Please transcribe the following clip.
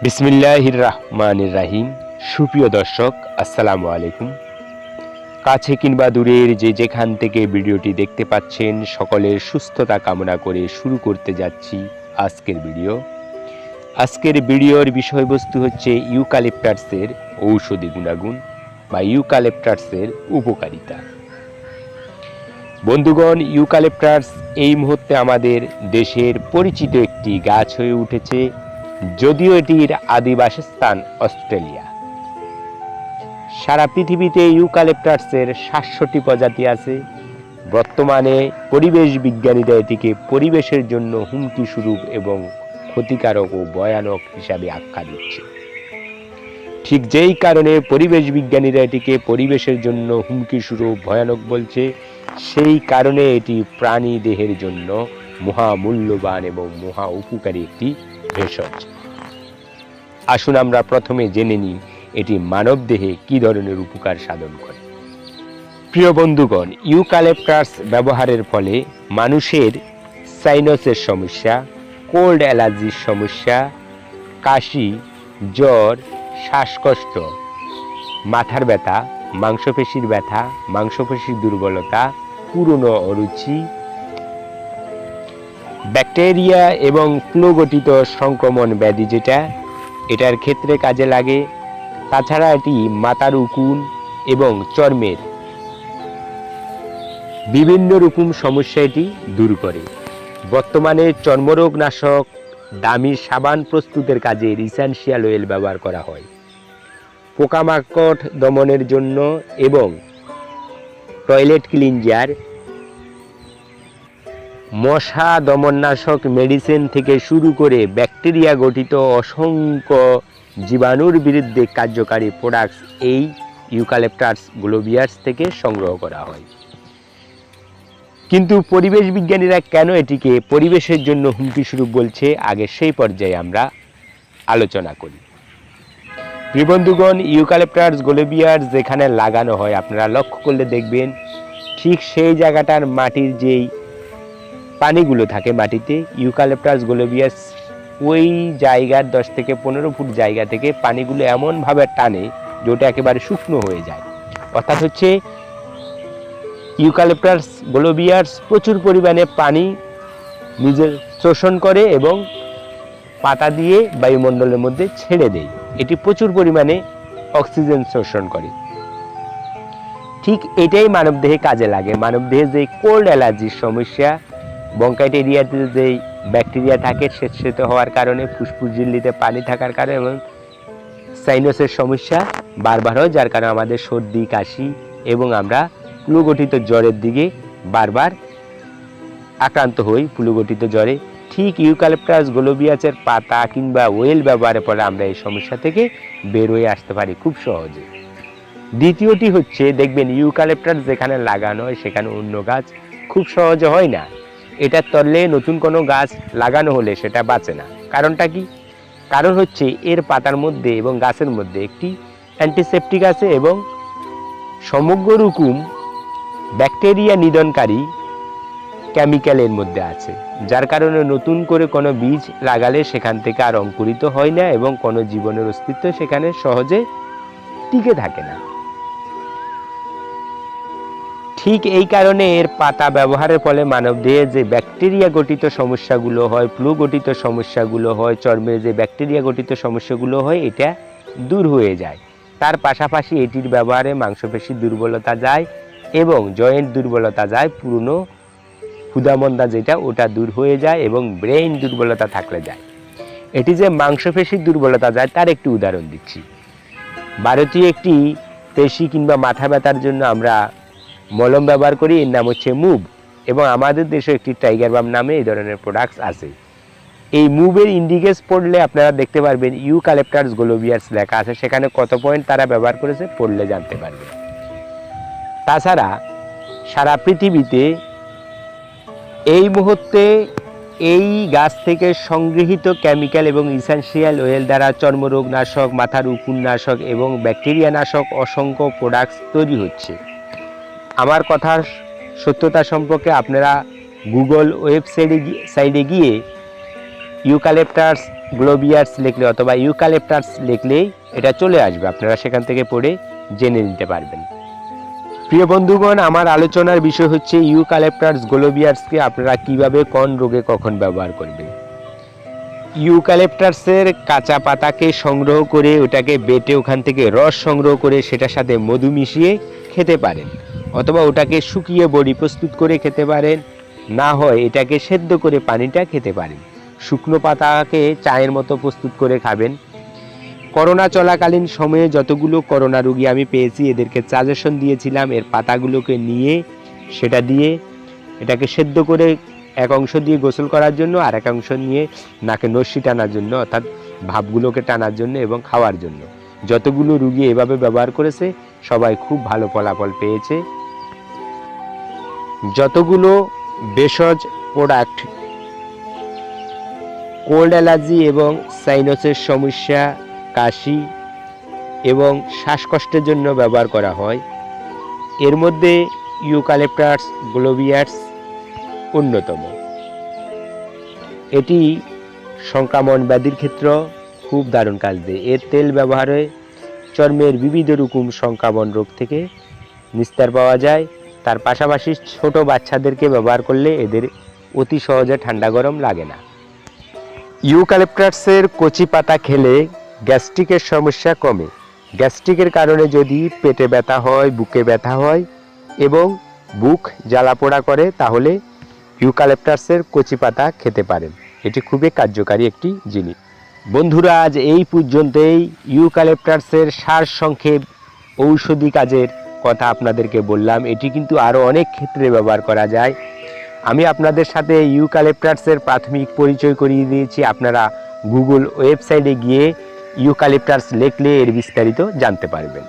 বিসমিল্লাহির রহমানির রাহিম। সুপ্রিয় দর্শক, আসসালামু আলাইকুম। কাছে কিংবা দূরের যেখান থেকে ভিডিওটি দেখতে পাচ্ছেন, সকলের সুস্থতা কামনা করে শুরু করতে যাচ্ছি আজকের ভিডিওর বিষয়বস্তু হচ্ছে ইউক্যালিপটাসের ঔষধি গুণাগুণ বা ইউক্যালিপটাসের উপকারিতা। বন্ধুগণ, ইউক্যালিপটাস এই মুহূর্তে আমাদের দেশের পরিচিত একটি গাছ হয়ে উঠেছে, যদিও এটির আদি বাসস্থান অস্ট্রেলিয়া। সারা পৃথিবীতে ইউক্যালিপটাসের 700টি প্রজাতি আছে। বর্তমানে পরিবেশ বিজ্ঞানীরা এটিকে পরিবেশের জন্য হুমকি স্বরূপ এবং ক্ষতিকারক ও ভয়ানক হিসাবে আখ্যা দিচ্ছে। ঠিক যেই কারণে পরিবেশ বিজ্ঞানীরা এটিকে পরিবেশের জন্য হুমকি স্বরূপ ভয়ানক বলছে, সেই কারণে এটি প্রাণী দেহের জন্য মহামূল্যবান এবং মহা উপকারী একটি ভেষজ। আসুন আমরা প্রথমে জেনে নিই এটি মানব দেহে কি ধরনের উপকার সাধন করে। প্রিয় বন্ধুগণ, ইউক্যালিপটাস ব্যবহারের ফলে মানুষের সাইনাসের সমস্যা, কোল্ড অ্যালার্জির সমস্যা, কাশি, জ্বর, শ্বাসকষ্ট, মাথার ব্যথা, মাংসপেশির ব্যথা, মাংসপেশির দুর্বলতা, পুরনো অরুচি, ব্যাকটেরিয়া এবং ফ্লুগঠিত সংক্রমণ ব্যাধি এটার ক্ষেত্রে কাজে লাগে। তাছাড়া এটি মাথার উকুন এবং চর্মের বিভিন্ন রকম সমস্যা এটি দূর করে। বর্তমানে চর্মরোগ নাশক দামি সাবান প্রস্তুতের কাজে ইসেনশিয়াল অয়েল ব্যবহার করা হয়। পোকামাকড় দমনের জন্য এবং টয়লেট ক্লিনজার, মশা দমননাশক মেডিসিন থেকে শুরু করে ব্যাকটেরিয়া গঠিত অসংখ্য জীবাণুর বিরুদ্ধে কার্যকারী প্রোডাক্টস এই ইউক্যালিপটাস গ্লোবিয়াস থেকে সংগ্রহ করা হয়। কিন্তু পরিবেশ বিজ্ঞানীরা কেন এটিকে পরিবেশের জন্য হুমকি স্বরূপ বলছে, আগে সেই পর্যায়ে আমরা আলোচনা করি। প্রিয় বন্ধুগণ, ইউক্যালিপটাস গ্লোবিয়াস যেখানে লাগানো হয়, আপনারা লক্ষ্য করলে দেখবেন ঠিক সেই জায়গাটার মাটির যেই পানিগুলো থাকে মাটিতে, ইউক্যালিপটাস গ্লোবিয়াস ওই জায়গার 10 থেকে 15 ফুট জায়গা থেকে পানিগুলো এমনভাবে টানে যেটা একেবারে শুকনো হয়ে যায়। অর্থাৎ হচ্ছে ইউক্যালিপটাস গ্লোবিয়াস প্রচুর পরিমাণে পানি নিজের শোষণ করে এবং পাতা দিয়ে বায়ুমণ্ডলের মধ্যে ছেড়ে দেয়। এটি প্রচুর পরিমাণে অক্সিজেন শোষণ করে। ঠিক এটাই মানবদেহে কাজে লাগে। মানবদেহে যে কোল্ড অ্যালার্জির সমস্যা, ব্রঙ্কাইট এরিয়াতে যে ব্যাকটেরিয়া থাকে স্বেচ্ছিত হওয়ার কারণে, ফুসফুস ঝিল্লিতে পানি থাকার কারণে এবং সাইনাসের সমস্যা বারবার হয়, যার কারণে আমাদের সর্দি, কাশি এবং আমরা ফ্লুগঠিত জ্বরের দিকে বারবার আক্রান্ত হই ফ্লুগঠিত জ্বরে। ঠিক ইউক্যালিপটাস গ্লোবিয়াসের পাতা কিংবা ওয়েল ব্যবহারের পরে আমরা এই সমস্যা থেকে বের হয়ে আসতে পারি খুব সহজে। দ্বিতীয়টি হচ্ছে, দেখবেন ইউক্যালিপটাস যেখানে লাগানো হয় সেখানে অন্য গাছ খুব সহজে হয় না। এটার তলে নতুন কোনো গাছ লাগানো হলে সেটা বাঁচে না। কারণটা কি? কারণ হচ্ছে এর পাতার মধ্যে এবং গাছের মধ্যে একটি অ্যান্টিসেপটিক আছে এবং সমগ্র রকম ব্যাকটেরিয়া নিধনকারী কেমিক্যালের মধ্যে আছে, যার কারণে নতুন করে কোনো বীজ লাগালে সেখান থেকে আর অঙ্কুরিত হয় না এবং কোনো জীবনের অস্তিত্ব সেখানে সহজে টিকে থাকে না। ঠিক এই কারণে এর পাতা ব্যবহারের ফলে মানবদেহে যে ব্যাকটেরিয়া গঠিত সমস্যাগুলো হয়, ফ্লু গঠিত সমস্যাগুলো হয়, চর্মের যে ব্যাকটেরিয়া গঠিত সমস্যাগুলো হয়, এটা দূর হয়ে যায়। তার পাশাপাশি এটির ব্যবহারে মাংসপেশির দুর্বলতা যায় এবং জয়েন্ট দুর্বলতা যায়, পুরনো ক্ষুধামন্দা ওটা দূর হয়ে যায় এবং ব্রেইন দুর্বলতা থাকলে যায়। এটি যে মাংসপেশির দুর্বলতা যায় তার একটি উদাহরণ দিচ্ছি। ভারতীয় একটি পেশি কিংবা মাথা ব্যথার জন্য আমরা মলম ব্যবহার করি, এর নাম হচ্ছে মুভ, এবং আমাদের দেশে একটি টাইগার বাম নামে এই ধরনের প্রোডাক্টস আছে। এই মুভের ইন্ডিকেস পড়লে আপনারা দেখতে পারবেন ইউক্যালিপটাস গ্লোবিয়াস লেখা আছে, সেখানে কত পয়েন্ট তারা ব্যবহার করেছে পড়লে জানতে পারবেন। তাছাড়া সারা পৃথিবীতে এই মুহূর্তে এই গাছ থেকে সংগৃহীত কেমিক্যাল এবং ইসেনশিয়াল অয়েল দ্বারা চর্মরোগ নাশক, মাথার উকুন নাশক এবং ব্যাকটেরিয়া নাশক অসংখ্য প্রোডাক্টস তৈরি হচ্ছে। আমার কথার সত্যতা সম্পর্কে আপনারা গুগল ওয়েবসাইটে গিয়ে ইউক্যালিপটাস গ্লোবিয়ার্স লিখলে অথবা ইউক্যালিপটাস লিখলেই এটা চলে আসবে, আপনারা সেখান থেকে পড়ে জেনে নিতে পারবেন। প্রিয় বন্ধুগণ, আমার আলোচনার বিষয় হচ্ছে ইউক্যালিপটাস গ্লোবিয়ার্সকে আপনারা কিভাবে কোন রোগে কখন ব্যবহার করবেন। ইউক্যালিপটাসের কাঁচা পাতাকে সংগ্রহ করে ওটাকে বেটে ওখান থেকে রস সংগ্রহ করে সেটার সাথে মধু মিশিয়ে খেতে পারেন, অথবা ওটাকে শুকিয়ে বড়ি প্রস্তুত করে খেতে পারেন, না হয় এটাকে সেদ্ধ করে পানিটা খেতে পারেন। শুকনো পাতাকে চায়ের মতো প্রস্তুত করে খাবেন। করোনা চলাকালীন সময়ে যতগুলো করোনা রোগী আমি পেয়েছি এদেরকে সাজেশন দিয়েছিলাম এর পাতাগুলোকে নিয়ে সেটা দিয়ে এটাকে সেদ্ধ করে এক অংশ দিয়ে গোসল করার জন্য, আর এক অংশ নিয়ে নাকে নস্যি টানার জন্য, অর্থাৎ ভাবগুলোকে টানার জন্য এবং খাওয়ার জন্য। যতগুলো রোগী এভাবে ব্যবহার করেছে সবাই খুব ভালো ফলাফল পেয়েছে। যতগুলো ভেষজ প্রোডাক্ট কোল্ড অ্যালার্জি এবং সাইনাসের সমস্যা, কাশি এবং শ্বাসকষ্টের জন্য ব্যবহার করা হয়, এর মধ্যে ইউক্যালিপটাস গ্লোবিয়ার্স অন্যতম। এটি সংক্রামক ব্যাধির ক্ষেত্রে খুব দারুণ কাজ দেয়। এর তেল ব্যবহারে চর্মের বিবিধ রকম সংক্রামক রোগ থেকে নিস্তার পাওয়া যায়। তার পাশাপাশি ছোট বাচ্চাদেরকে ব্যবহার করলে এদের অতি সহজে ঠান্ডা গরম লাগে না। ইউক্যালিপটাসের কচি পাতা খেলে গ্যাস্ট্রিকের সমস্যা কমে। গ্যাস্ট্রিকের কারণে যদি পেটে ব্যথা হয়, বুকে ব্যথা হয় এবং বুক জ্বালা পোড়া করে, তাহলে ইউক্যালিপটাসের কচি পাতা খেতে পারেন। এটি খুবই কার্যকারী একটি জিনিস। বন্ধুরা, আজ এই পর্যন্তই ইউক্যালিপটাসের সারসংক্ষেপ ঔষধি কাজের কথা আপনাদেরকে বললাম। এটি কিন্তু আরও অনেক ক্ষেত্রে ব্যবহার করা যায়। আমি আপনাদের সাথে ইউক্যালিপটাসের প্রাথমিক পরিচয় করিয়ে দিয়েছি। আপনারা গুগল ওয়েবসাইটে গিয়ে ইউক্যালিপটাস লিখলে এর বিস্তারিত জানতে পারবেন।